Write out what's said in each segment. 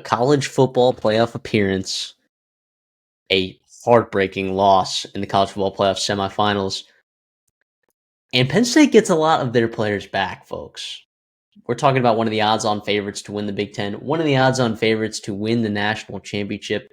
college football playoff appearance, a heartbreaking loss in the college football playoff semifinals. And Penn State gets a lot of their players back, folks. We're talking about one of the odds-on favorites to win the Big Ten, one of the odds-on favorites to win the national championship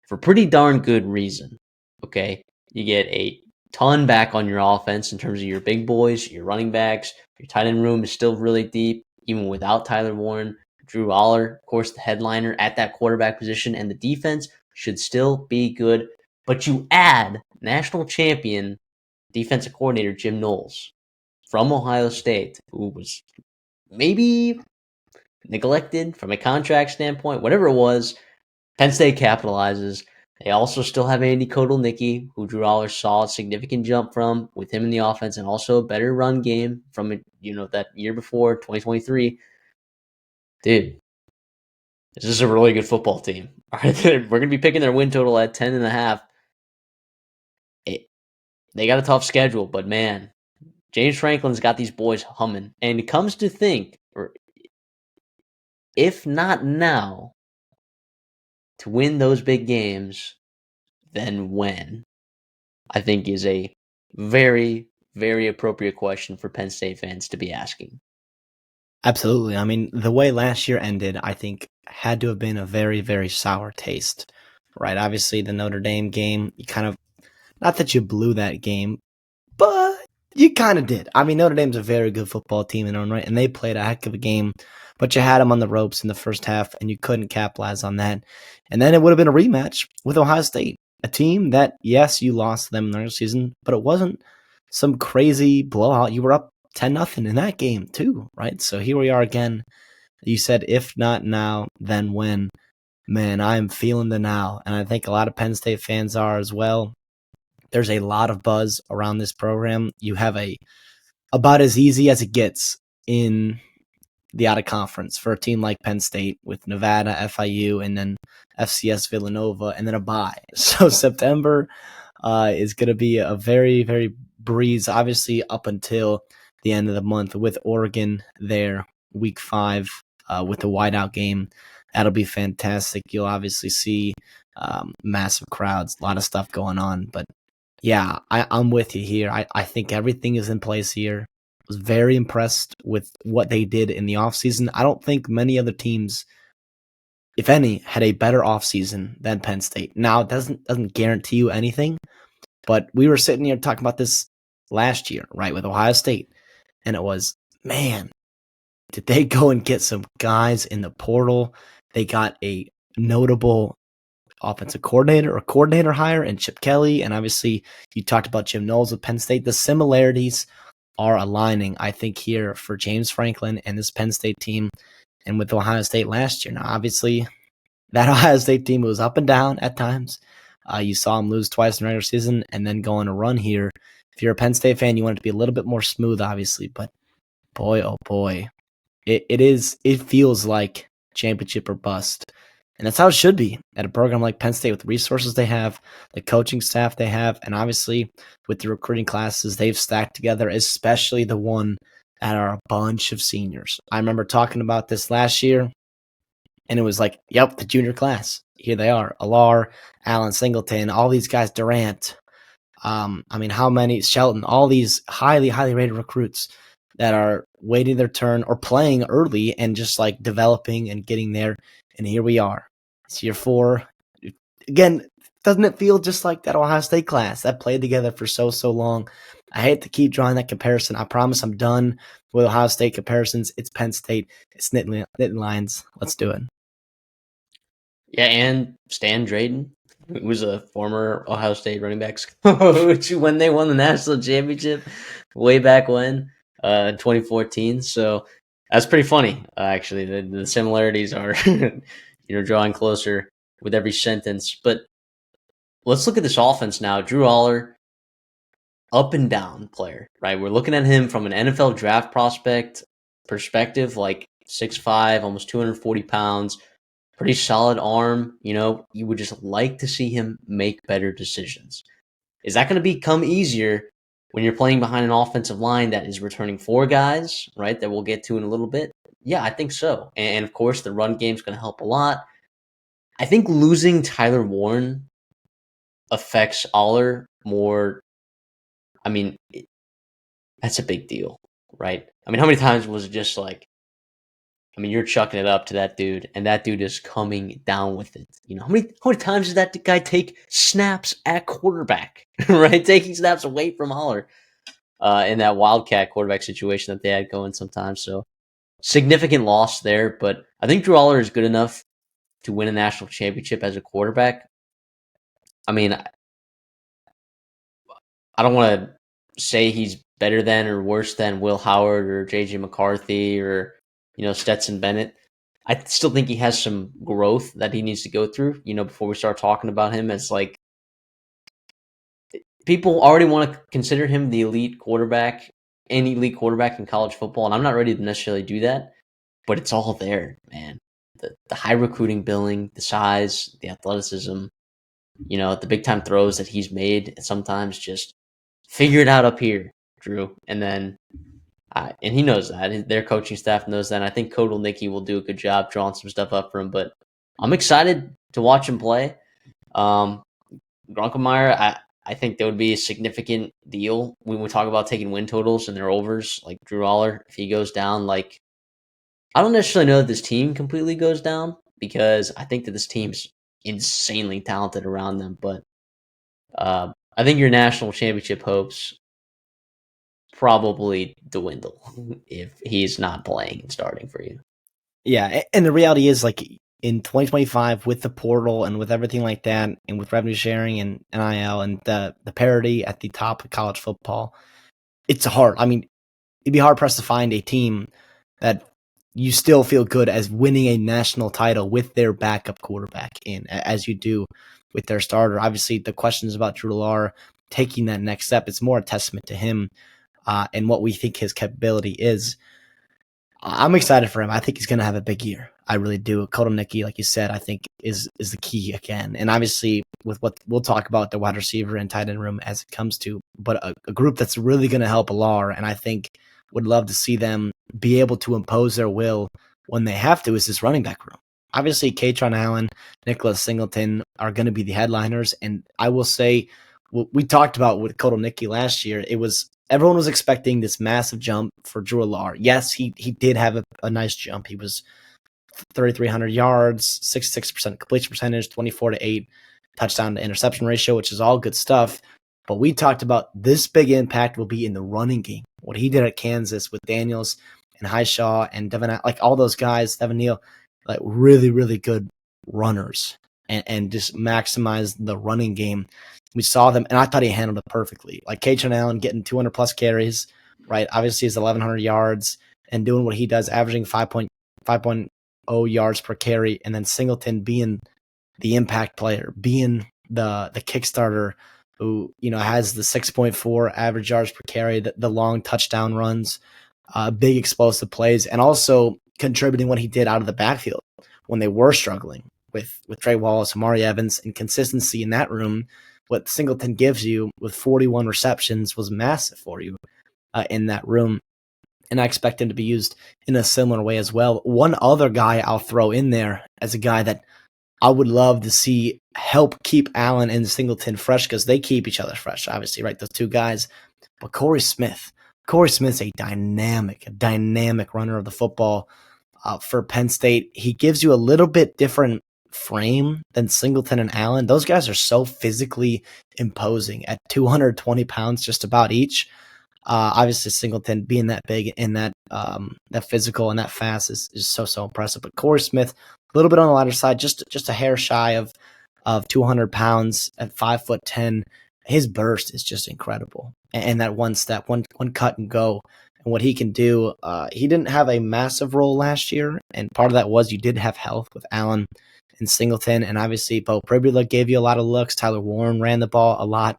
for pretty darn good reason. Okay, you get a ton back on your offense in terms of your big boys, your running backs. Your tight end room is still really deep, even without Tyler Warren. Drew Aller, of course, the headliner at that quarterback position, and the defense should still be good. But you add national champion defensive coordinator Jim Knowles from Ohio State, who was maybe neglected from a contract standpoint, whatever it was. Penn State capitalizes. They also still have Andy Kotelnicki, who Drew Aller saw a significant jump from with him in the offense, and also a better run game from that year before, 2023. Dude, this is a really good football team. All right, we're going to be picking their win total at 10.5. They got a tough schedule, but man, James Franklin's got these boys humming. And it comes to think, if not now, to win those big games, then when? I think is a very, very appropriate question for Penn State fans to be asking. Absolutely. I mean, the way last year ended, I think, had to have been a very, very sour taste, right? Obviously, the Notre Dame game, you kind of, not that you blew that game, but you kind of did. I mean, Notre Dame's a very good football team in their own right, and they played a heck of a game, but you had them on the ropes in the first half, and you couldn't capitalize on that. And then it would have been a rematch with Ohio State, a team that, yes, you lost them in their season, but it wasn't some crazy blowout. You were up 10-0 in that game too, right? So here we are again. You said, if not now, then when? Man, I am feeling the now, and I think a lot of Penn State fans are as well. There's a lot of buzz around this program. You have about as easy as it gets in the out of conference for a team like Penn State with Nevada, FIU, and then FCS Villanova, and then a bye. So September is going to be a very, very breeze, obviously up until the end of the month with Oregon there, week 5 with the whiteout game. That'll be fantastic. You'll obviously see massive crowds, a lot of stuff going on. But yeah, I'm with you here. I think everything is in place here. I was very impressed with what they did in the offseason. I don't think many other teams, if any, had a better offseason than Penn State. Now, it doesn't guarantee you anything, but we were sitting here talking about this last year, right, with Ohio State, and it was, man, did they go and get some guys in the portal? They got a notable offensive coordinator or coordinator hire in Chip Kelly, and obviously you talked about Jim Knowles with Penn State. The similarities are aligning, I think, here for James Franklin and this Penn State team and with Ohio State last year. Now, obviously, that Ohio State team was up and down at times. You saw them lose twice in the regular season and then go on a run here. If you're a Penn State fan, you want it to be a little bit more smooth, obviously, but boy, oh boy, it feels like championship or bust. And that's how it should be at a program like Penn State with the resources they have, the coaching staff they have, and obviously with the recruiting classes they've stacked together, especially the one that are a bunch of seniors. I remember talking about this last year, and it was like, yep, the junior class. Here they are. Alar, Allen Singleton, all these guys, Durant. How many? Shelton, all these highly, highly rated recruits that are waiting their turn or playing early and just like developing and getting there. And here we are. It's year 4. Again, doesn't it feel just like that Ohio State class that played together for so long? I hate to keep drawing that comparison. I promise I'm done with Ohio State comparisons. It's Penn State. It's Nittany Lions. Let's do it. Yeah, and Stan Drayton, who was a former Ohio State running backs coach when they won the national championship way back when, 2014. So that's pretty funny, actually. The similarities are, drawing closer with every sentence. But let's look at this offense now. Drew Aller, up and down player, right? We're looking at him from an NFL draft prospect perspective, like 6'5", almost 240 pounds. Pretty solid arm. You would just like to see him make better decisions. Is that going to become easier when you're playing behind an offensive line that is returning 4 guys, right, that we'll get to in a little bit? Yeah, I think so. And of course, the run game is going to help a lot. I think losing Tyler Warren affects Aller more. I mean, that's a big deal, right? I mean, how many times was it just like, I mean, you're chucking it up to that dude, and that dude is coming down with it. How many times did that guy take snaps at quarterback, right? Taking snaps away from Holler in that Wildcat quarterback situation that they had going sometimes. So significant loss there, but I think Drew Aller is good enough to win a national championship as a quarterback. I mean, I don't want to say he's better than or worse than Will Howard or JJ McCarthy or Stetson Bennett. I still think he has some growth that he needs to go through, before we start talking about him as like people already want to consider him the elite quarterback, an elite quarterback in college football, and I'm not ready to necessarily do that, but it's all there, man. The high recruiting billing, the size, the athleticism, the big time throws that he's made, sometimes just figure it out up here, Drew. And then, and he knows that. Their coaching staff knows that. And I think Kodal Nicky will do a good job drawing some stuff up for him. But I'm excited to watch him play. Grunkemeyer, I think that would be a significant deal when we talk about taking win totals and their overs. Like Drew Aller, if he goes down, like I don't necessarily know that this team completely goes down because I think that this team's insanely talented around them. But I think your national championship hopes probably dwindle if he's not playing and starting for you. Yeah, and the reality is, like, in 2025, with the portal and with everything like that, and with revenue sharing and NIL and the parity at the top of college football, it's hard. I mean, it'd be hard pressed to find a team that you still feel good as winning a national title with their backup quarterback in, as you do with their starter. Obviously, the questions about Drew Lar taking that next step, it's more a testament to him and what we think his capability is. I'm excited for him. I think he's going to have a big year. I really do. Kodal Nicky, like you said, I think is the key again. And obviously, with what we'll talk about the wide receiver and tight end room as it comes to, but a group that's really going to help Alar, and I think would love to see them be able to impose their will when they have to, is this running back room. Obviously, Katron Allen, Nicholas Singleton are going to be the headliners. And I will say, what we talked about with Kodal Nicky last year, it was everyone was expecting this massive jump for Drew Alar. Yes, he did have a nice jump. He was 3,300 yards, 66% completion percentage, 24-8 touchdown to interception ratio, which is all good stuff. But we talked about this big impact will be in the running game. What he did at Kansas with Daniels and Highshaw and Devin, like all those guys, Devin Neal, like really, really good runners and just maximize the running game. We saw them, and I thought he handled it perfectly. Like Katron Allen getting 200 plus carries, right? Obviously, he's 1,100 yards and doing what he does, averaging 5.0 yards per carry, and then Singleton being the impact player, being the kickstarter who has the 6.4 average yards per carry, the long touchdown runs, big explosive plays, and also contributing what he did out of the backfield when they were struggling with Trey Wallace, Amari Evans, and consistency in that room. What Singleton gives you with 41 receptions was massive for you in that room. And I expect him to be used in a similar way as well. One other guy I'll throw in there as a guy that I would love to see help keep Allen and Singleton fresh, because they keep each other fresh, obviously, right? Those two guys. But Corey Smith. Corey Smith's a dynamic runner of the football for Penn State. He gives you a little bit different frame than Singleton and Allen. Those guys are so physically imposing at 220 pounds just about each. Obviously, Singleton being that big and that physical and that fast is so impressive. But Corey Smith, a little bit on the lighter side, just a hair shy of 200 pounds at 5'10". His burst is just incredible, and that one step, one cut and go, and what he can do. He didn't have a massive role last year, and part of that was you did have health with Allen and Singleton, and obviously Bo Pribula gave you a lot of looks. Tyler Warren ran the ball a lot.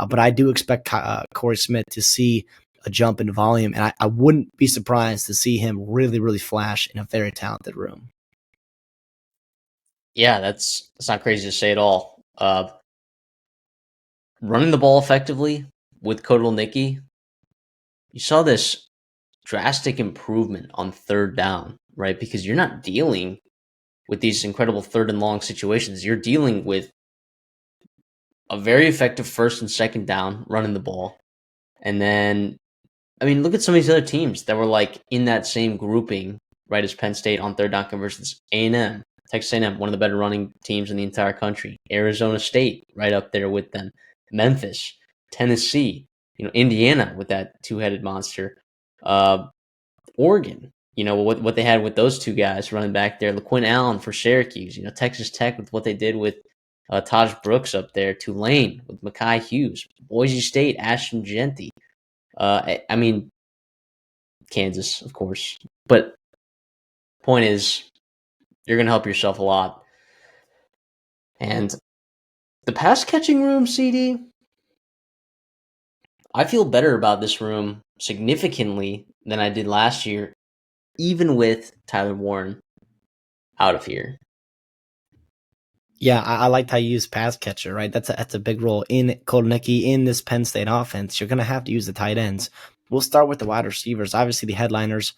But I do expect Corey Smith to see a jump in volume, and I wouldn't be surprised to see him really, really flash in a very talented room. Yeah, that's not crazy to say at all. Running the ball effectively with Kodal Nicky, you saw this drastic improvement on third down, right? Because you're not dealing with these incredible third and long situations, you're dealing with a very effective first and second down running the ball. And then, I mean, look at some of these other teams that were like in that same grouping, right, as Penn State on third down conversions. A&M, Texas A&M, one of the better running teams in the entire country. Arizona State, right up there with them. Memphis, Tennessee, Indiana with that two-headed monster. Oregon, what they had with those two guys running back there. LaQuinn Allen for Syracuse. Texas Tech with what they did with Taj Brooks up there. Tulane with Mekhi Hughes. Boise State, Ashton Genty. I mean, Kansas, of course. But point is, you're going to help yourself a lot. And the pass catching room, CD, I feel better about this room significantly than I did last year, even with Tyler Warren out of here. Yeah, I liked how you use pass catcher, right? That's a big role in Kolnicki, in this Penn State offense. You're going to have to use the tight ends. We'll start with the wide receivers. Obviously, the headliners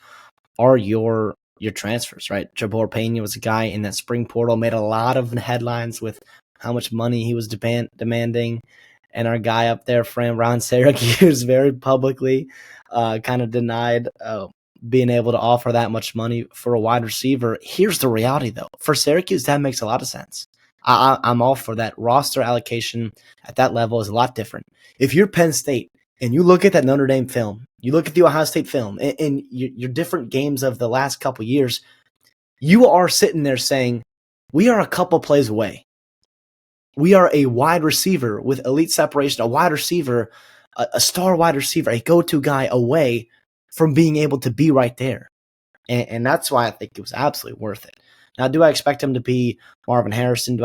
are your transfers, right? Jabor Pena was a guy in that spring portal, made a lot of headlines with how much money he was demanding. And our guy up there, Fran Ron Syracuse, very publicly kind of denied being able to offer that much money for a wide receiver. Here's the reality, though. For Syracuse, that makes a lot of sense. I'm all for that. Roster allocation at that level is a lot different. If you're Penn State and you look at that Notre Dame film, you look at the Ohio State film, and your different games of the last couple years, you are sitting there saying, we are a couple plays away. We are a wide receiver with elite separation, a wide receiver, a star wide receiver, a go-to guy away from being able to be right there. And that's why I think it was absolutely worth it. Now, do I expect him to be Marvin Harrison?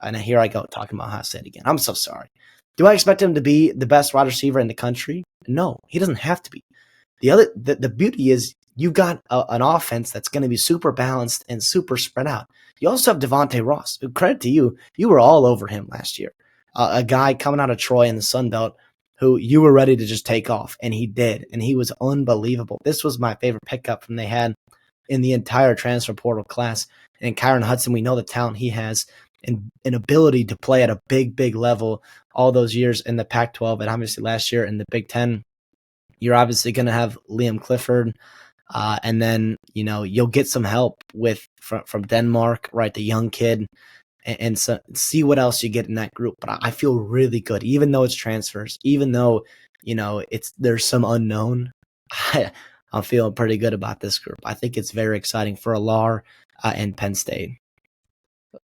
And here I go talking about Ohio State again. I'm so sorry. Do I expect him to be the best wide receiver in the country? No, he doesn't have to be. The beauty is you've got an offense that's going to be super balanced and super spread out. You also have Devontae Ross. Credit to you. You were all over him last year. A guy coming out of Troy in the Sun Belt who you were ready to just take off, and he did, and he was unbelievable. This was my favorite pickup from they had in the entire transfer portal class. And Kyron Hudson, we know the talent he has and an ability to play at a big, big level all those years in the Pac-12 and obviously last year in the Big Ten. You're obviously going to have Liam Clifford, and then you'll get some help from Denmark, right? The young kid, and so see what else you get in that group. But I feel really good, even though it's transfers, even though there's some unknown. I'm feeling pretty good about this group. I think it's very exciting for Alar and Penn State.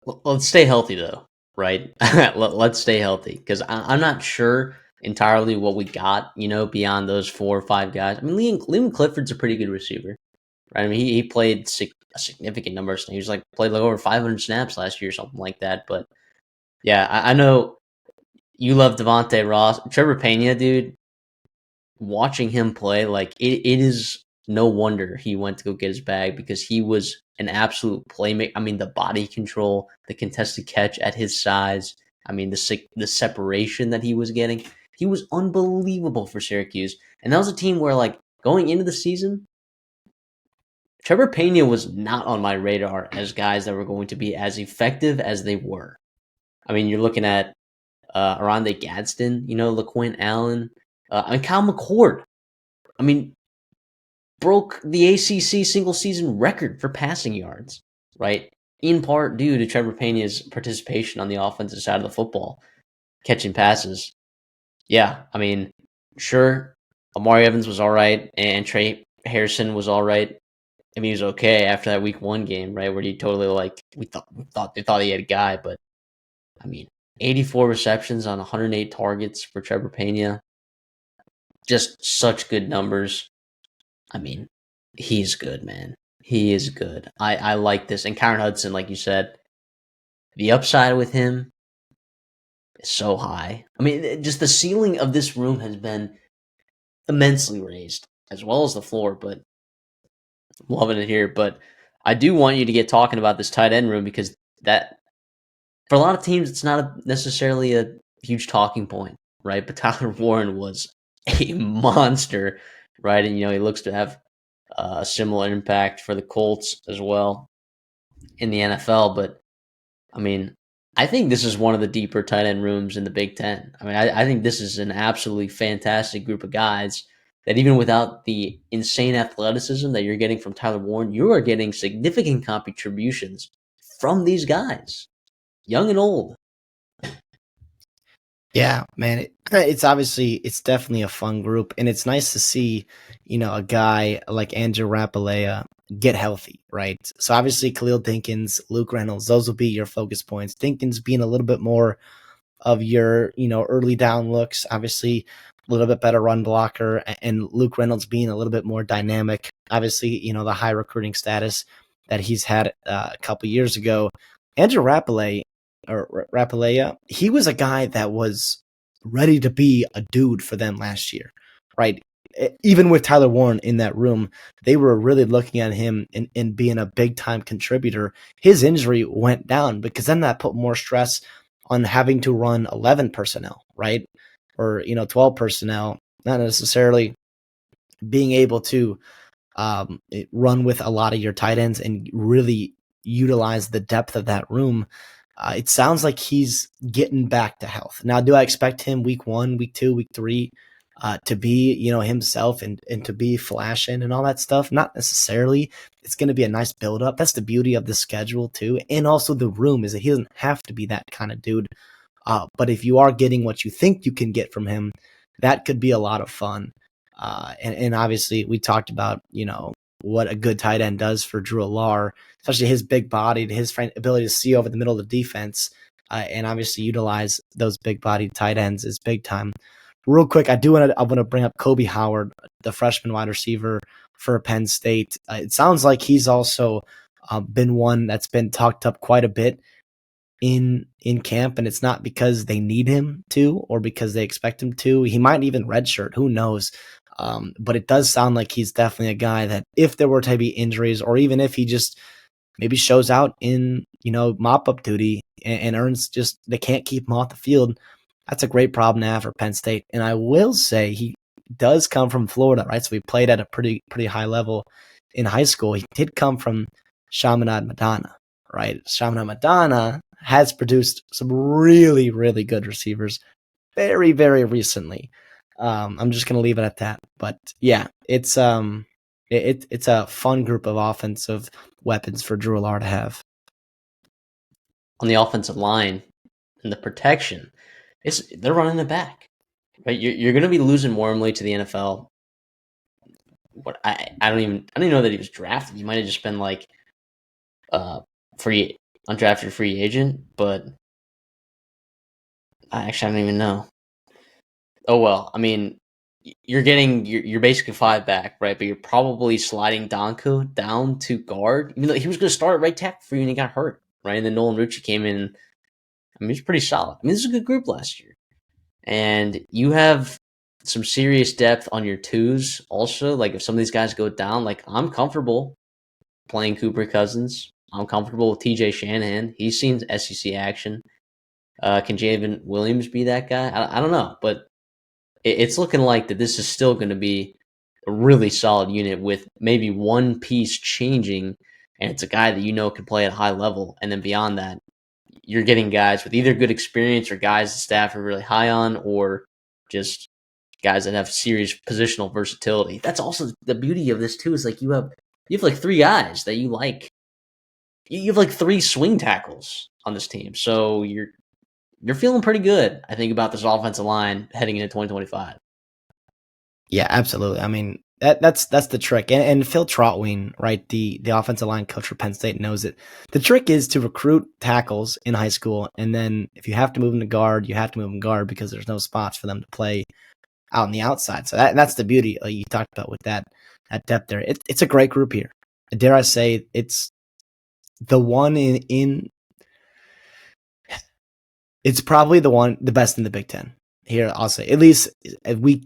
Let's stay healthy, though, right? Let's stay healthy, because I'm not sure entirely what we got, beyond those 4 or 5 guys. I mean, Liam Clifford's a pretty good receiver, right? I mean, he played a significant number of snaps. He was played over 500 snaps last year or something like that. But yeah, I know you love Devontae Ross. Trevor Pena, dude, watching him play, it is no wonder he went to go get his bag, because he was an absolute playmaker. I mean, the body control, the contested catch at his size. I mean, the separation that he was getting. He was unbelievable for Syracuse. And that was a team where, going into the season, Trevor Pena was not on my radar as guys that were going to be as effective as they were. I mean, you're looking at Aronde Gadsden, LaQuinn Allen, Kyle McCord. I mean, broke the ACC single season record for passing yards, right? In part due to Trevor Pena's participation on the offensive side of the football, catching passes. Yeah, I mean, sure, Amari Evans was all right, and Trey Harrison was all right. I mean, he was okay after that week 1 game, right, where he totally they thought he had a guy, but I mean, 84 receptions on 108 targets for Trevor Pena. Just such good numbers. I mean, he's good, man. He is good. I like this. And Kyron Hudson, like you said, the upside with him is so high. I mean, just the ceiling of this room has been immensely raised, as well as the floor, but I'm loving it here. But I do want you to get talking about this tight end room, because that, for a lot of teams, it's not necessarily a huge talking point, right? But Tyler Warren was a monster, right? And, he looks to have a similar impact for the Colts as well. in the NFL. But I mean, I think this is one of the deeper tight end rooms in the Big Ten. I mean, I think this is an absolutely fantastic group of guys that even without the insane athleticism that you're getting from Tyler Warren, you are getting significant contributions from these guys, young and old. Yeah, man, it's definitely a fun group, and it's nice to see, a guy like Andrew Rapalea get healthy, right? So obviously Khalil Dinkins, Luke Reynolds, those will be your focus points. Dinkins being a little bit more of your, early down looks, obviously a little bit better run blocker, and Luke Reynolds being a little bit more dynamic. Obviously, the high recruiting status that he's had a couple years ago. Andrew Rapalea, he was a guy that was ready to be a dude for them last year, right? Even with Tyler Warren in that room, they were really looking at him and being a big time contributor. His injury went down because then that put more stress on having to run 11 personnel, right? Or, 12 personnel, not necessarily being able to run with a lot of your tight ends and really utilize the depth of that room. It sounds like he's getting back to health. Now, do I expect him week 1, week 2, week 3 to be, himself and to be flashing and all that stuff? Not necessarily. It's going to be a nice build up. That's the beauty of the schedule too. And also the room is that he doesn't have to be that kind of dude. But if you are getting what you think you can get from him, that could be a lot of fun. And obviously we talked about, what a good tight end does for Drew Allar, especially his big body, his ability to see over the middle of the defense, and obviously utilize those big bodied tight ends is big time. Real quick, I want to bring up Kobe Howard, the freshman wide receiver for Penn State. It sounds like he's also been one that's been talked up quite a bit in camp, and it's not because they need him to or because they expect him to. He might even redshirt, who knows? But it does sound like he's definitely a guy that if there were to be injuries, or even if he just maybe shows out in, mop-up duty and earns just, they can't keep him off the field, that's a great problem to have for Penn State. And I will say he does come from Florida, right? So he played at a pretty high level in high school. He did come from Chaminade Madonna, right? Chaminade Madonna has produced some really, really good receivers very, very recently. I'm just going to leave it at that. But yeah, it's a fun group of offensive weapons for Drew Allar to have. On the offensive line and the protection, they're running it back. Right? You're going to be losing Wormley to the NFL. What I don't even know that he was drafted. He might have just been like undrafted free agent, but I don't even know. Oh well, I mean, you're basically 5 back, right? But you're probably sliding Donku down to guard, even though he was going to start at right tackle for you and he got hurt, right? And then Nolan Rucci came in. I mean, he's pretty solid. I mean, this is a good group last year, and you have some serious depth on your twos. Also, like if some of these guys go down, like I'm comfortable playing Cooper Cousins. I'm comfortable with T.J. Shanahan. He's seen SEC action. Can Javen Williams be that guy? I don't know, but it's looking like that this is still going to be a really solid unit with maybe one piece changing, and it's a guy that can play at a high level. And then beyond that, you're getting guys with either good experience or guys the staff are really high on, or just guys that have serious positional versatility. That's also the beauty of this too, is like you have like 3 guys that you like. You have like 3 swing tackles on this team. So you're feeling pretty good, I think, about this offensive line heading into 2025. Yeah, absolutely. I mean, that's the trick. And Phil Trotwine, right, the offensive line coach for Penn State, knows it. The trick is to recruit tackles in high school, and then if you have to move them to guard, you have to move them to guard because there's no spots for them to play out on the outside. So that's the beauty you talked about with that depth there. It's a great group here. Dare I say, it's the one it's probably the best in the Big Ten. Here, I'll say, at least week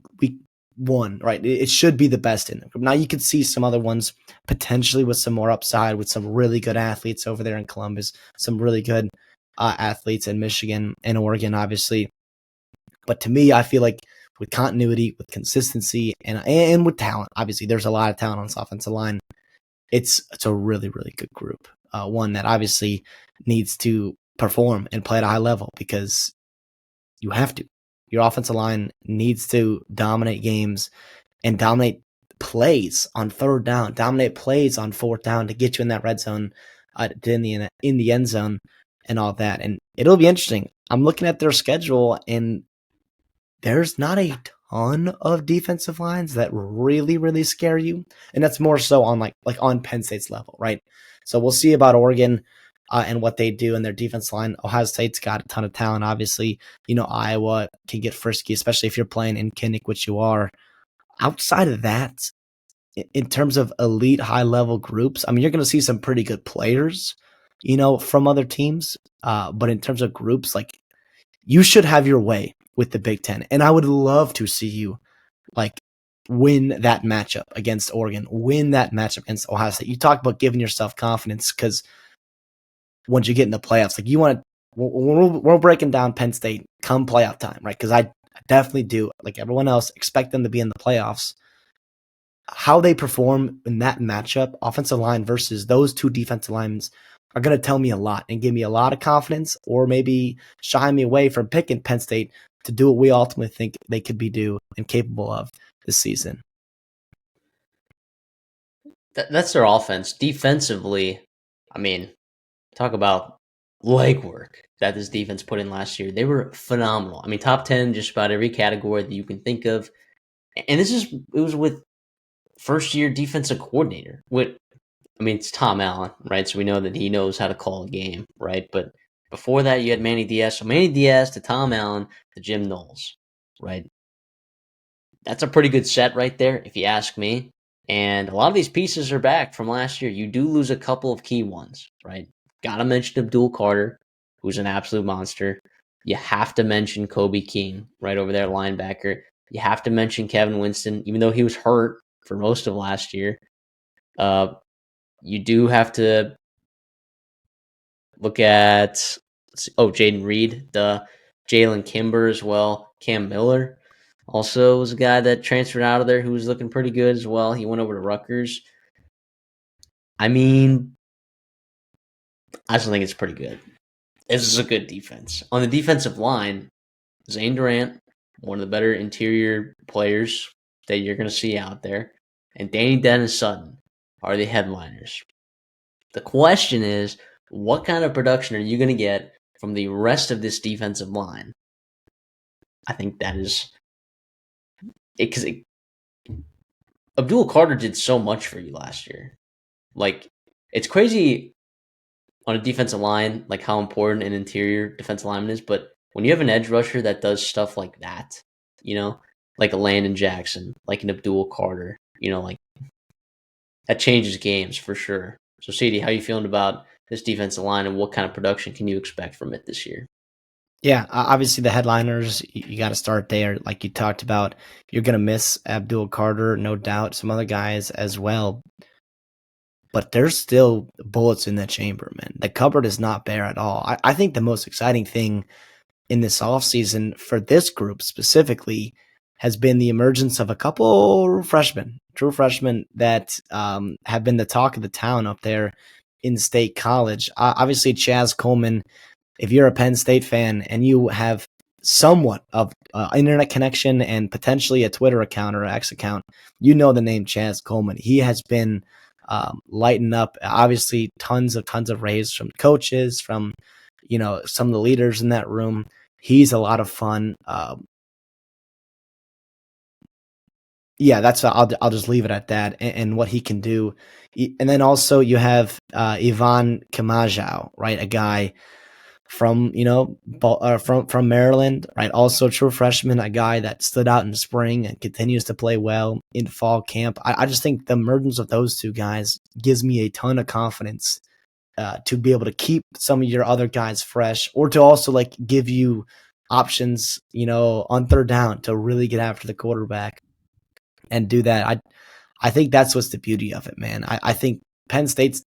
1, right? It should be the best in the group. Now you could see some other ones potentially with some more upside, with some really good athletes over there in Columbus, some really good athletes in Michigan and Oregon, obviously. But to me, I feel like with continuity, with consistency, and with talent, obviously there's a lot of talent on this offensive line. It's a really, really good group. one that obviously needs to perform and play at a high level because you have to. Your offensive line needs to dominate games and dominate plays on third down, dominate plays on fourth down to get you in that red zone, in the end zone, and all that. And it'll be interesting. I'm looking at their schedule, and there's not a ton of defensive lines that really, really scare you, and that's more so on like on Penn State's level, right? So we'll see about Oregon and what they do in their defense line. Ohio State's got a ton of talent, obviously. Iowa can get frisky, especially if you're playing in Kinnick, which you are. Outside of that, in terms of elite high level groups, I mean, you're going to see some pretty good players, from other teams. But in terms of groups, like, you should have your way with the Big Ten. And I would love to see you win that matchup against Oregon, win that matchup against Ohio State. You talk about giving yourself confidence because once you get in the playoffs, like, you want to, we're breaking down Penn State come playoff time, right? Because I definitely do, like everyone else, expect them to be in the playoffs. How they perform in that matchup, offensive line versus those two defensive lines, are going to tell me a lot and give me a lot of confidence, or maybe shy me away from picking Penn State to do what we ultimately think they could be due and capable of this season. That's their offense. Defensively, I mean, talk about legwork that this defense put in last year. They were phenomenal. I mean, top 10 just about every category that you can think of. And it was with first-year defensive coordinator. It's Tom Allen, right? So we know that he knows how to call a game, right? But before that, you had Manny Diaz. So Manny Diaz to Tom Allen to Jim Knowles, right? That's a pretty good set right there, if you ask me. And a lot of these pieces are back from last year. You do lose a couple of key ones, right? Got to mention Abdul Carter, who's an absolute monster. You have to mention Kobe King, right over there, linebacker. You have to mention Kevin Winston, even though he was hurt for most of last year. You do have to look at, Jaden Reed, the Jalen Kimber as well. Cam Miller also was a guy that transferred out of there who was looking pretty good as well. He went over to Rutgers. I mean, I still think it's pretty good. This is a good defense. On the defensive line, Zane Durant, one of the better interior players that you're going to see out there, and Danny Dennis Sutton are the headliners. The question is, what kind of production are you going to get from the rest of this defensive line? I think that is it, because Abdul Carter did so much for you last year. Like, it's crazy on a defensive line, like how important an interior defensive lineman is, but when you have an edge rusher that does stuff like that, like a Landon Jackson, like an Abdul Carter, like, that changes games for sure. So, CD, how are you feeling about this defensive line, and what kind of production can you expect from it this year? Yeah, obviously the headliners, you got to start there. Like you talked about, you're going to miss Abdul Carter, no doubt, some other guys as well. But there's still bullets in the chamber, man. The cupboard is not bare at all. I think the most exciting thing in this offseason for this group specifically has been the emergence of a couple freshmen, true freshmen that have been the talk of the town up there in State College. Obviously, Chaz Coleman, if you're a Penn State fan and you have somewhat of internet connection and potentially a Twitter account or an X account, you know the name Chaz Coleman. He has been lighting up, obviously, tons of raves from coaches, from some of the leaders in that room. He's a lot of fun. Yeah, that's I'll just leave it at that, and what he can do. And then also you have Ivan Kamajau, right? A guy from from Maryland, right? Also a true freshman, a guy that stood out in the spring and continues to play well in fall camp. I just think the emergence of those two guys gives me a ton of confidence to be able to keep some of your other guys fresh, or to also give you options, on third down to really get after the quarterback and do that. I think that's what's the beauty of it, man. I think Penn State's,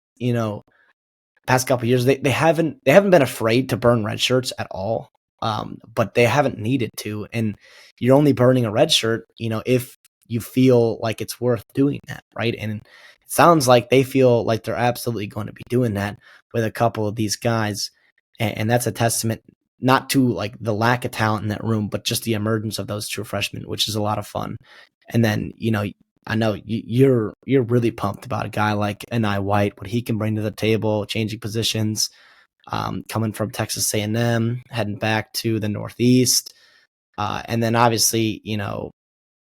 past couple of years, they haven't been afraid to burn red shirts at all. But they haven't needed to. And you're only burning a red shirt, if you feel like it's worth doing that, right? And it sounds like they feel like they're absolutely going to be doing that with a couple of these guys. And that's a testament not to like the lack of talent in that room, but just the emergence of those true freshmen, which is a lot of fun. And then, I know you're really pumped about a guy like Anai White, what he can bring to the table, changing positions, coming from Texas A&M, heading back to the Northeast. And then obviously,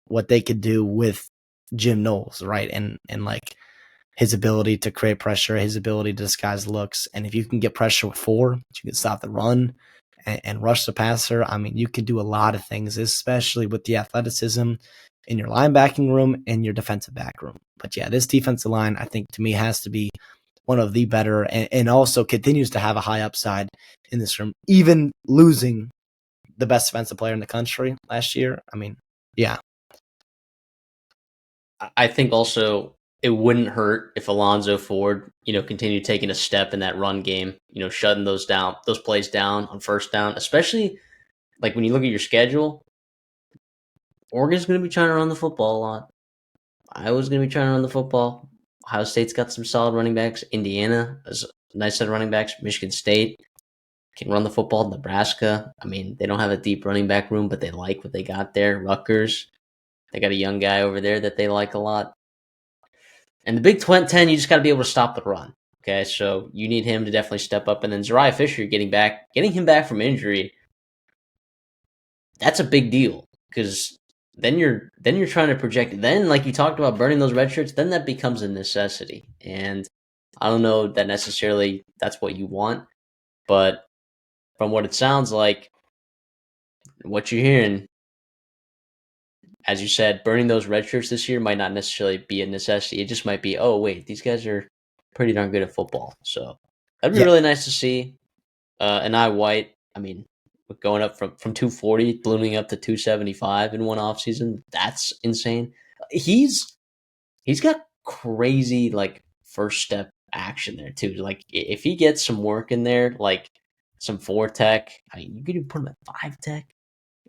what they could do with Jim Knowles, right? And like his ability to create pressure, his ability to disguise looks. And if you can get pressure with 4, you can stop the run and rush the passer. I mean, you can do a lot of things, especially with the athleticism in your linebacking room and your defensive back room. But yeah, this defensive line, I think to me has to be one of the better and also continues to have a high upside in this room, even losing the best defensive player in the country last year. I mean, yeah. I think also it wouldn't hurt if Alonzo Ford, continued taking a step in that run game, shutting those plays down on first down, especially like when you look at your schedule. Oregon's going to be trying to run the football a lot. Iowa's going to be trying to run the football. Ohio State's got some solid running backs. Indiana has a nice set of running backs. Michigan State can run the football. Nebraska, I mean, they don't have a deep running back room, but they like what they got there. Rutgers, they got a young guy over there that they like a lot. And the Big 10, you just got to be able to stop the run. Okay, so you need him to definitely step up. And then Zariah Fisher, getting him back from injury, that's a big deal because then you're trying to project. Then, like you talked about, burning those red shirts, then that becomes a necessity. And I don't know that necessarily that's what you want, but from what it sounds like, what you're hearing, as you said, burning those red shirts this year might not necessarily be a necessity. It just might be, oh, wait, these guys are pretty darn good at football. So that'd be really nice to see. Anai White, I mean, going up from 240, ballooning up to 275 in one offseason, that's insane. He's got crazy, like, first step action there, too. Like, if he gets some work in there, like some 4 tech, I mean, you could even put him at 5 tech.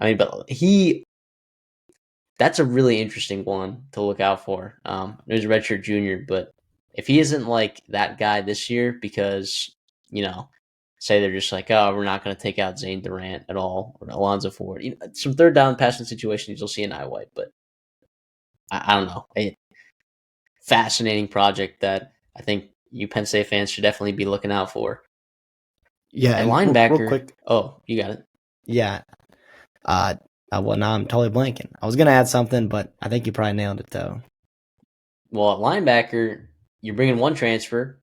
I mean, but that's a really interesting one to look out for. There's a redshirt junior, but if he isn't like that guy this year, because, say they're just like, oh, we're not going to take out Zane Durant at all, or Alonzo Ford. Some third down passing situations you'll see in Anai White, but I don't know. A fascinating project that I think you Penn State fans should definitely be looking out for. Yeah, and linebacker. Real quick. Oh, you got it. Yeah. Well, now I'm totally blanking. I was going to add something, but I think you probably nailed it, though. Well, at linebacker, you're bringing one transfer,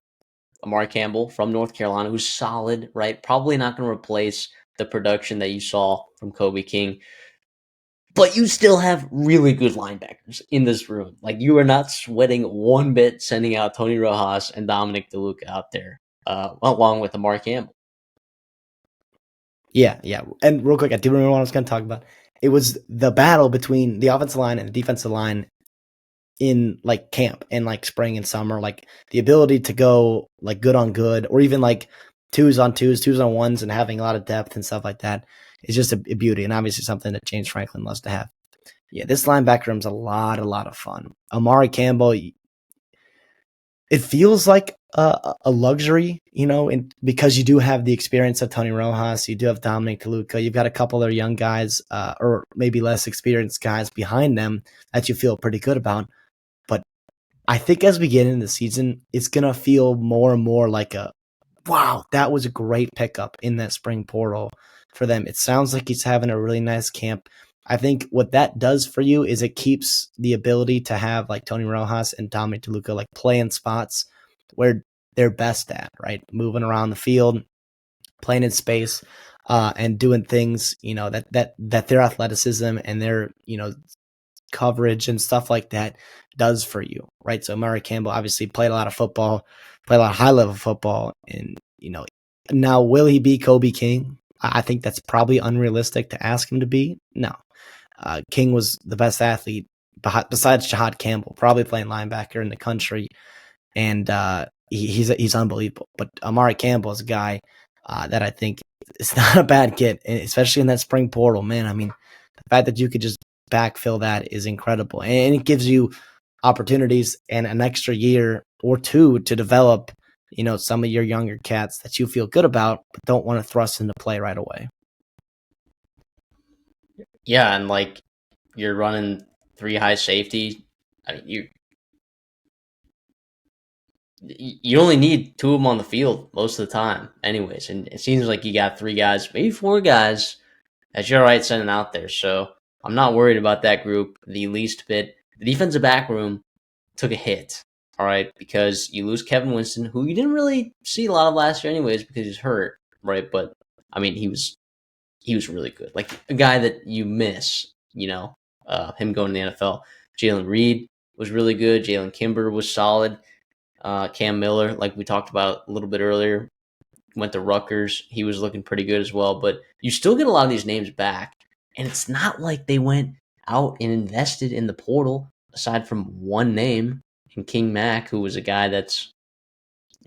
Amari Campbell from North Carolina, who's solid, right? Probably not going to replace the production that you saw from Kobe King. But you still have really good linebackers in this room. Like, you are not sweating one bit sending out Tony Rojas and Dominic DeLuca out there, along with Amari Campbell. Yeah. And real quick, I do remember what I was going to talk about. It was the battle between the offensive line and the defensive line in like camp and like spring and summer, like the ability to go like good on good, or even like 2s on 2s, 2s on 1s, and having a lot of depth and stuff like that is just a beauty, and obviously something that James Franklin loves to have. Yeah, this linebacker room's a lot of fun. Amari Campbell, it feels like a luxury, because you do have the experience of Tony Rojas, you do have Dominic DeLuca, you've got a couple of young guys, or maybe less experienced guys behind them that you feel pretty good about. But I think as we get into the season, it's going to feel more and more like wow, that was a great pickup in that spring portal for them. It sounds like he's having a really nice camp. I think what that does for you is it keeps the ability to have like Tony Rojas and Dominic DeLuca like play in spots where they're best at, right? Moving around the field, playing in space, and doing things, that their athleticism and their, coverage and stuff like that does for you, right? So Amari Campbell obviously played a lot of football, played a lot of high-level football, and, now will he be Kobe King? I think that's probably unrealistic to ask him to be. No. King was the best athlete besides Jahad Campbell, probably playing linebacker in the country, and he's unbelievable. But Amari Campbell is a guy that I think is not a bad kid, especially in that spring portal. Man, I mean, the fact that you could just backfill that is incredible. And it gives you opportunities and an extra year or two to develop, some of your younger cats that you feel good about, but don't want to thrust into play right away. Yeah, and like you're running 3 high safety. I mean, you only need 2 of them on the field most of the time, anyways. And it seems like you got 3 guys, maybe 4 guys that you're all right sending out there. So I'm not worried about that group the least bit. The defensive back room took a hit, all right, because you lose Kevin Winston, who you didn't really see a lot of last year, anyways, because he's hurt, right? But I mean, he was really good, like a guy that you miss, him going to the NFL. Jalen Reed was really good. Jalen Kimber was solid. Cam Miller, like we talked about a little bit earlier, went to Rutgers. He was looking pretty good as well. But you still get a lot of these names back. And it's not like they went out and invested in the portal, aside from one name in King Mack, who was a guy that's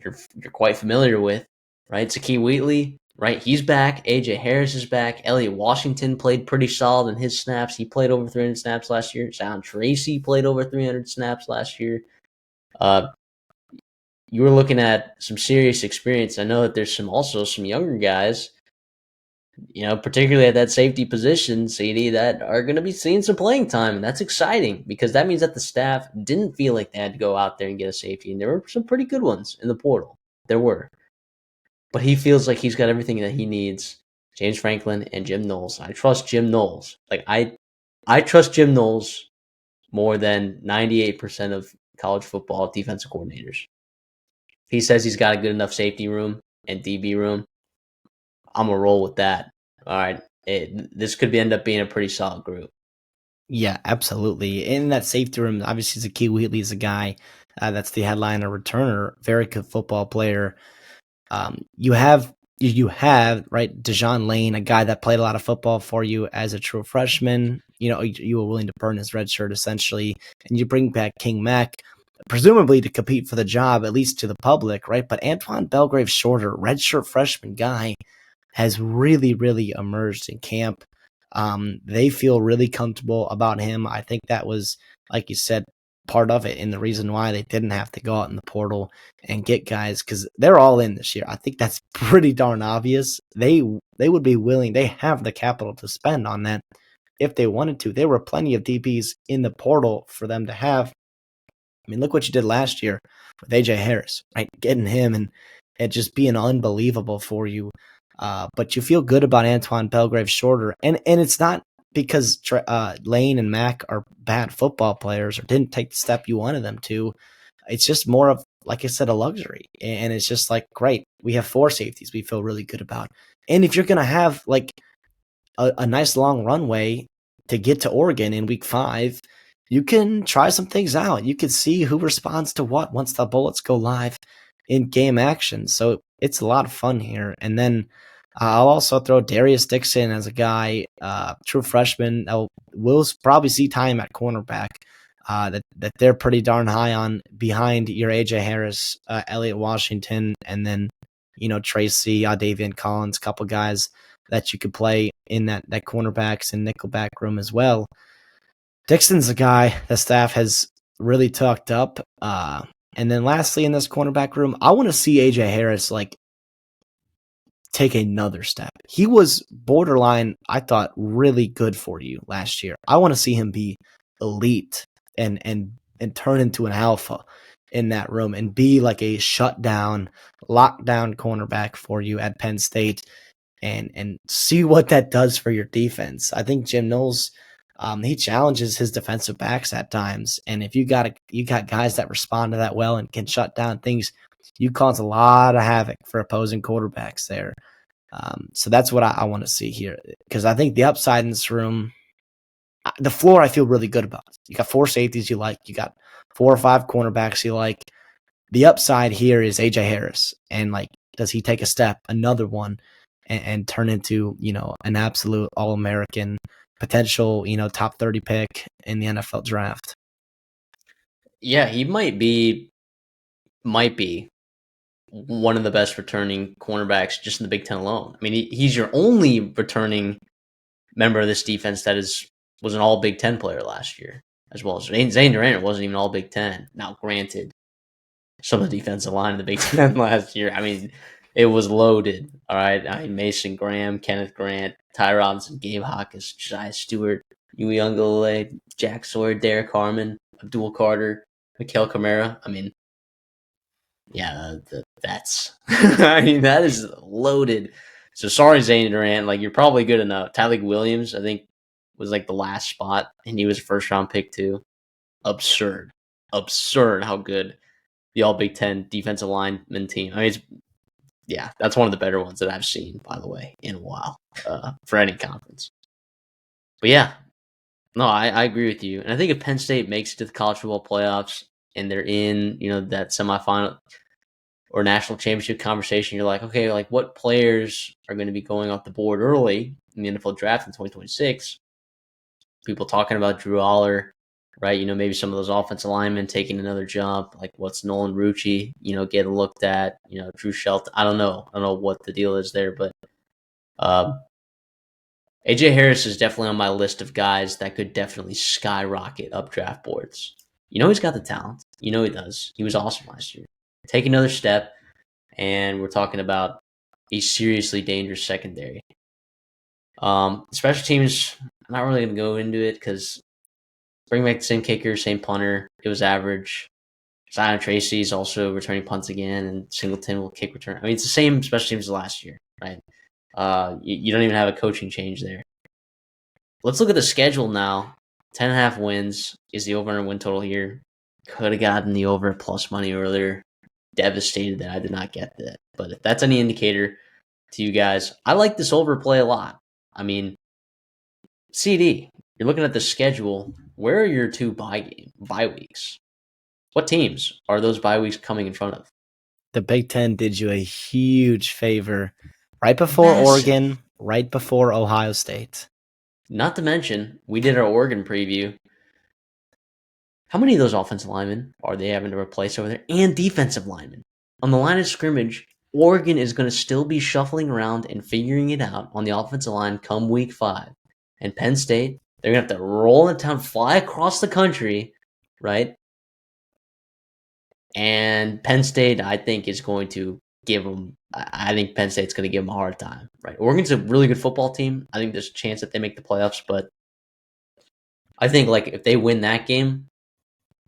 you're quite familiar with, right? Zakee Wheatley, right? He's back. AJ Harris is back. Elliott Washington played pretty solid in his snaps. He played over 300 snaps last year. Zion Tracy played over 300 snaps last year. You were looking at some serious experience. I know that there's also some younger guys, particularly at that safety position, CD, that are going to be seeing some playing time. And that's exciting because that means that the staff didn't feel like they had to go out there and get a safety. And there were some pretty good ones in the portal. There were. But he feels like he's got everything that he needs. James Franklin and Jim Knowles. I trust Jim Knowles. Like I trust Jim Knowles more than 98% of college football defensive coordinators. He says he's got a good enough safety room and DB room. I'm going to roll with that. All right. This could end up being a pretty solid group. Yeah, absolutely. In that safety room, obviously Zakee Wheatley is a guy that's the headliner returner, very good football player. You have right, Dejon Lane, a guy that played a lot of football for you as a true freshman. You were willing to burn his red shirt essentially, and you bring back King Mack, presumably to compete for the job, at least to the public, right? But Antoine Belgrave Shorter, redshirt freshman guy, has really, really emerged in camp. They feel really comfortable about him. I think that was, like you said, part of it and the reason why they didn't have to go out in the portal and get guys, because they're all in this year. I think that's pretty darn obvious. They would be willing. They have the capital to spend on that if they wanted to. There were plenty of DBs in the portal for them to have. I mean, look what you did last year with AJ Harris, right? Getting him and it just being unbelievable for you. But you feel good about Antoine Belgrave Shorter. And it's not because Lane and Mack are bad football players or didn't take the step you wanted them to. It's just more of, like I said, a luxury. And it's just like, great, we have 4 safeties we feel really good about. And if you're going to have like a nice long runway to get to Oregon in week 5, you can try some things out. You can see who responds to what once the bullets go live in game action. So it's a lot of fun here. And then I'll also throw Darius Dixon as a guy, true freshman. We'll probably see time at cornerback that they're pretty darn high on behind your AJ Harris, Elliott Washington, and then, Tracy, Davian Collins, couple guys that you could play in that cornerbacks and nickelback room as well. Dixon's a guy the staff has really tucked up. And then lastly, in this cornerback room, I want to see AJ Harris take another step. He was borderline, I thought, really good for you last year. I want to see him be elite and turn into an alpha in that room and be like a shutdown, lockdown cornerback for you at Penn State and see what that does for your defense. I think Jim Knowles, he challenges his defensive backs at times. And if you got guys that respond to that well and can shut down things, you cause a lot of havoc for opposing quarterbacks there. So that's what I want to see here, because I think the upside in this room, the floor I feel really good about. You got 4 safeties you like. You got 4 or 5 cornerbacks you like. The upside here is AJ Harris. And does he take a step, another one, and turn into, an absolute All-American potential, top 30 pick in the NFL draft? Yeah, he might be one of the best returning cornerbacks just in the Big Ten alone. I mean, he's your only returning member of this defense that is was an all Big Ten player last year, as well as Zane Durant wasn't even all Big Ten. Now, granted, some of the defensive line in the Big Ten last year, I mean, it was loaded. All right, I mean, Mason Graham, Kenneth Grant, Ty Robinson, Gabe Hawkins, Josiah Stewart, Uiagalelei, Jack Sawyer, Derek Harmon, Abdul Carter, Mikael Kamara. I mean, yeah, that's I mean, that is loaded. So sorry, Zane Durant. Like, you're probably good enough. Tyleik Williams, I think, was like the last spot, and he was a first round pick too. Absurd how good the All Big Ten defensive lineman team. I mean, that's one of the better ones that I've seen, by the way, in a while for any conference. But yeah, no, I agree with you, and I think if Penn State makes it to the college football playoffs and they're in, that semifinal or national championship conversation, you're like, okay, like what players are going to be going off the board early in the NFL draft in 2026? People talking about Drew Aller, right? Maybe some of those offensive linemen taking another jump, like what's Nolan Rucci, getting looked at, Drew Shelton. I don't know what the deal is there, but AJ Harris is definitely on my list of guys that could definitely skyrocket up draft boards. He's got the talent. He does. He was awesome last year. Take another step, and we're talking about a seriously dangerous secondary. Special teams, I'm not really going to go into it because bring back the same kicker, same punter. It was average. Zion Tracy is also returning punts again, and Singleton will kick return. I mean, it's the same special teams as last year, right? You don't even have a coaching change there. Let's look at the schedule now. 10.5 wins is the over and win total here. Could have gotten the over plus money earlier. Devastated that I did not get that. But if that's any indicator to you guys, I like this overplay a lot. I mean, CD, you're looking at the schedule. Where are your 2 bye weeks? What teams are those bye weeks coming in front of? The Big Ten did you a huge favor right before Oregon, right before Ohio State. Not to mention, we did our Oregon preview. How many of those offensive linemen are they having to replace over there? And defensive linemen. On the line of scrimmage, Oregon is going to still be shuffling around and figuring it out on the offensive line come week 5. And Penn State, they're going to have to roll into town, fly across the country, right? And Penn State, I think, is going to give them. I think Penn State's going to give them a hard time, right? Oregon's a really good football team. I think there's a chance that they make the playoffs, but I think like if they win that game,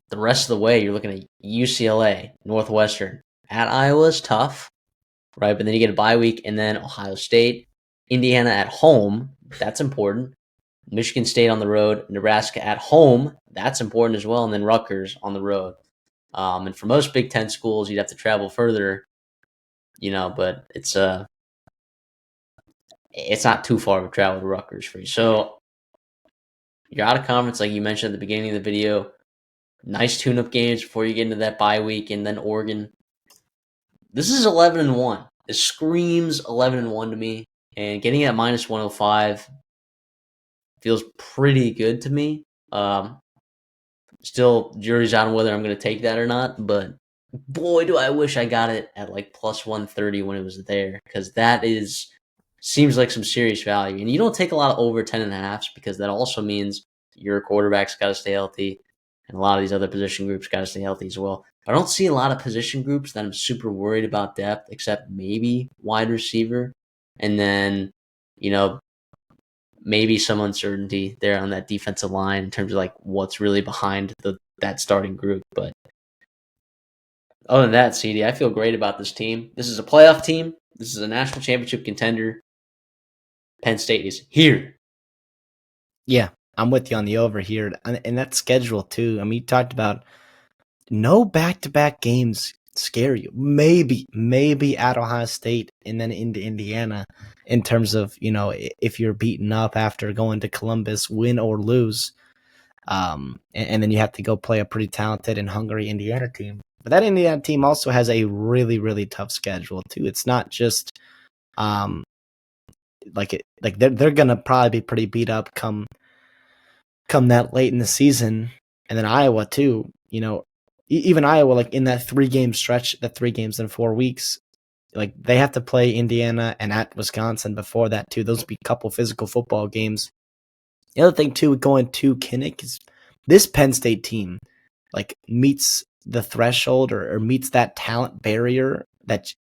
the rest of the way you're looking at UCLA, Northwestern, at Iowa is tough, right? But then you get a bye week, and then Ohio State, Indiana at home. That's important. Michigan State on the road, Nebraska at home. That's important as well, and then Rutgers on the road. And for most Big Ten schools, you'd have to travel further, but it's not too far of a travel to Rutgers for you. So you're out of conference, like you mentioned at the beginning of the video. Nice tune-up games before you get into that bye week, and then Oregon. This is 11-1. It screams 11-1 to me, and getting at minus 105 feels pretty good to me. Still, jury's out on whether I'm going to take that or not, but boy, do I wish I got it at like plus 130 when it was there, because that seems like some serious value. And you don't take a lot of over 10.5s because that also means your quarterback's got to stay healthy, and a lot of these other position groups got to stay healthy as well. I don't see a lot of position groups that I'm super worried about depth, except maybe wide receiver, and then, maybe some uncertainty there on that defensive line in terms of like what's really behind that starting group. But other than that, CD, I feel great about this team. This is a playoff team. This is a national championship contender. Penn State is here. Yeah, I'm with you on the over here. And that schedule too. I mean, you talked about no back-to-back games scare you. Maybe at Ohio State and then into Indiana in terms of, if you're beaten up after going to Columbus, win or lose. And then you have to go play a pretty talented and hungry Indiana team. But that Indiana team also has a really, really tough schedule too. It's not just they're gonna probably be pretty beat up come that late in the season. And then Iowa too, even Iowa, like in that 3-game stretch, that 3 games in 4 weeks, like they have to play Indiana and at Wisconsin before that too. Those would be a couple physical football games. The other thing too, going to Kinnick, is this Penn State team like meets the threshold or meets that talent barrier that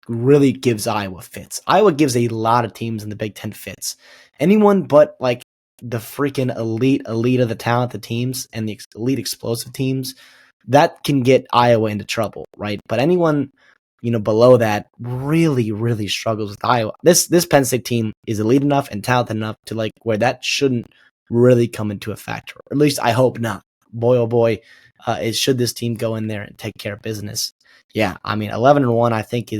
really gives Iowa fits. Iowa gives a lot of teams in the Big Ten fits. Anyone but like the freaking elite of the talent, the teams, and the elite explosive teams, that can get Iowa into trouble, right? But anyone, below that really, really struggles with Iowa. This Penn State team is elite enough and talented enough to like where that shouldn't really come into a factor. Or at least I hope not. Boy, oh boy, should this team go in there and take care of business. Yeah, I mean, 11-1, I think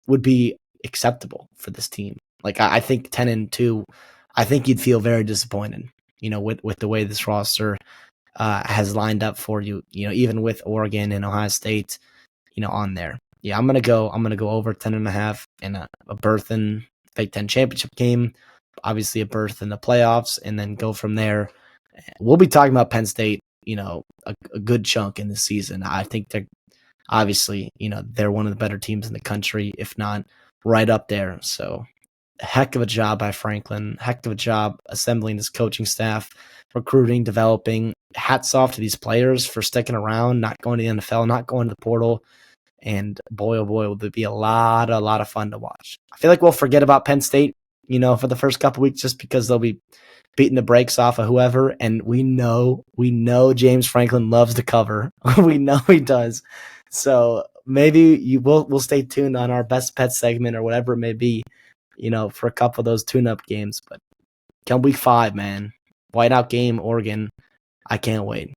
would be acceptable for this team. Like I think 10-2, I think you'd feel very disappointed, with the way this roster has lined up for you, even with Oregon and Ohio State, on there. Yeah, I'm gonna go over 10.5 and a berth in Big Ten championship game, obviously a berth in the playoffs, and then go from there. We'll be talking about Penn State, a good chunk in the season. I think they're obviously, they're one of the better teams in the country, if not right up there. So heck of a job by Franklin, heck of a job assembling this coaching staff, recruiting, developing. Hats off to these players for sticking around, not going to the NFL, not going to the portal. And boy, oh boy, will it be a lot of fun to watch. I feel like we'll forget about Penn State, for the first couple weeks, just because they'll be beating the brakes off of whoever. And we know James Franklin loves to cover. We know he does. So maybe we'll stay tuned on our best pet segment or whatever it may be, for a couple of those tune-up games. But come week 5, man, whiteout game, Oregon, I can't wait.